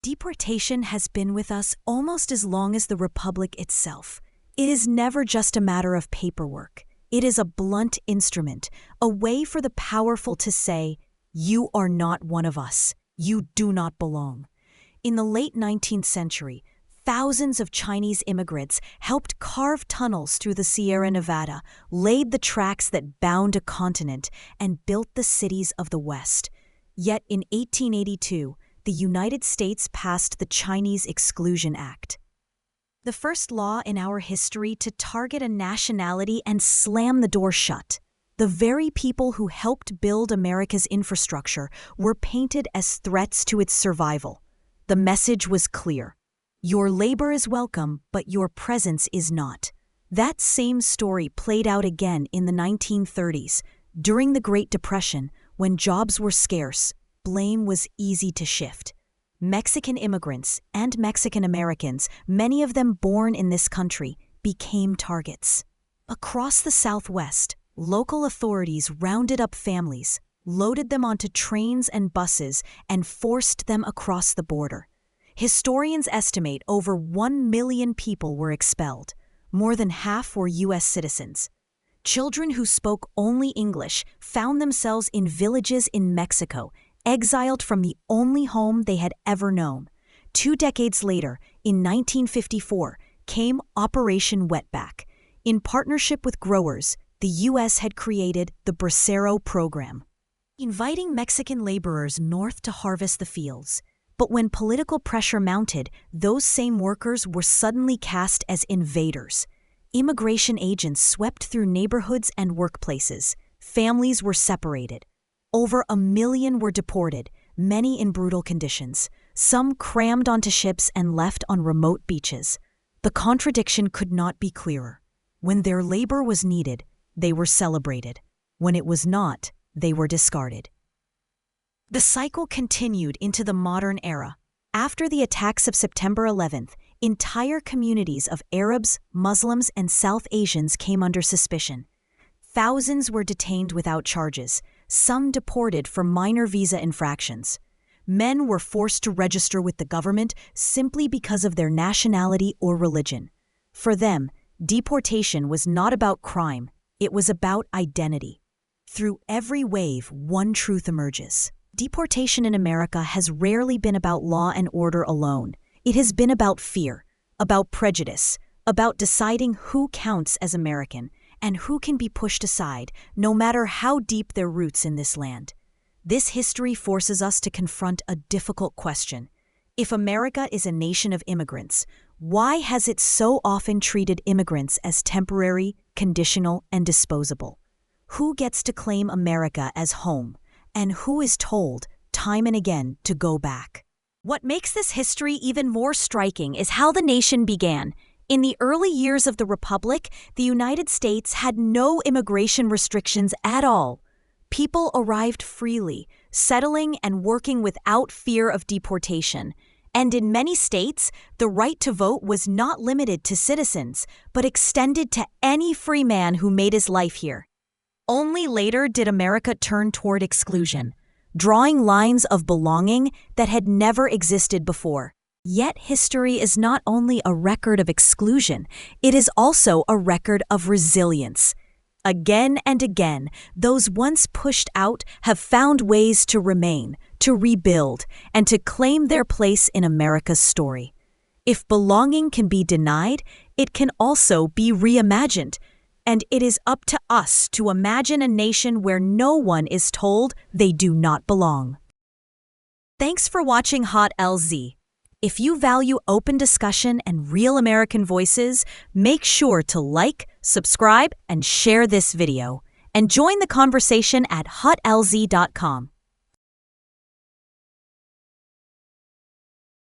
Deportation has been with us almost as long as the Republic itself. It is never just a matter of paperwork. It is a blunt instrument, a way for the powerful to say, "You are not one of us. You do not belong." In the late 19th century, thousands of Chinese immigrants helped carve tunnels through the Sierra Nevada, laid the tracks that bound a continent, and built the cities of the West. Yet in 1882, the United States passed the Chinese Exclusion Act, the first law in our history to target a nationality and slam the door shut. The very people who helped build America's infrastructure were painted as threats to its survival. The message was clear. Your labor is welcome, but your presence is not. That same story played out again in the 1930s. During the Great Depression, when jobs were scarce, blame was easy to shift. Mexican immigrants and Mexican Americans, many of them born in this country, became targets. Across the Southwest, local authorities rounded up families, loaded them onto trains and buses, and forced them across the border. Historians estimate over 1 million people were expelled. More than half were U.S. citizens. Children who spoke only English found themselves in villages in Mexico, exiled from the only home they had ever known. 2 decades later, in 1954, came Operation Wetback. In partnership with growers, the U.S. had created the Bracero program, inviting Mexican laborers north to harvest the fields. But when political pressure mounted, those same workers were suddenly cast as invaders. Immigration agents swept through neighborhoods and workplaces. Families were separated. Over 1 million were deported, many in brutal conditions. Some crammed onto ships and left on remote beaches. The contradiction could not be clearer. When their labor was needed, they were celebrated. When it was not, they were discarded. The cycle continued into the modern era. After the attacks of September 11th, entire communities of Arabs, Muslims, and South Asians came under suspicion. Thousands were detained without charges, some deported for minor visa infractions. Men were forced to register with the government simply because of their nationality or religion. For them, deportation was not about crime, it was about identity. Through every wave, one truth emerges. Deportation in America has rarely been about law and order alone. It has been about fear, about prejudice, about deciding who counts as American, and who can be pushed aside, no matter how deep their roots in this land. This history forces us to confront a difficult question. If America is a nation of immigrants, why has it so often treated immigrants as temporary, conditional, and disposable? Who gets to claim America as home, and who is told, time and again, to go back? What makes this history even more striking is how the nation began. In the early years of the Republic, the United States had no immigration restrictions at all. People arrived freely, settling and working without fear of deportation. And in many states, the right to vote was not limited to citizens, but extended to any free man who made his life here. Only later did America turn toward exclusion, drawing lines of belonging that had never existed before. Yet history is not only a record of exclusion, it is also a record of resilience. Again and again, those once pushed out have found ways to remain, to rebuild, and to claim their place in America's story. If belonging can be denied, it can also be reimagined. And it is up to us to imagine a nation where no one is told they do not belong. Thanks for watching Hot LZ. If you value open discussion and real American voices, make sure to like, subscribe, and share this video. And join the conversation at hotlz.com.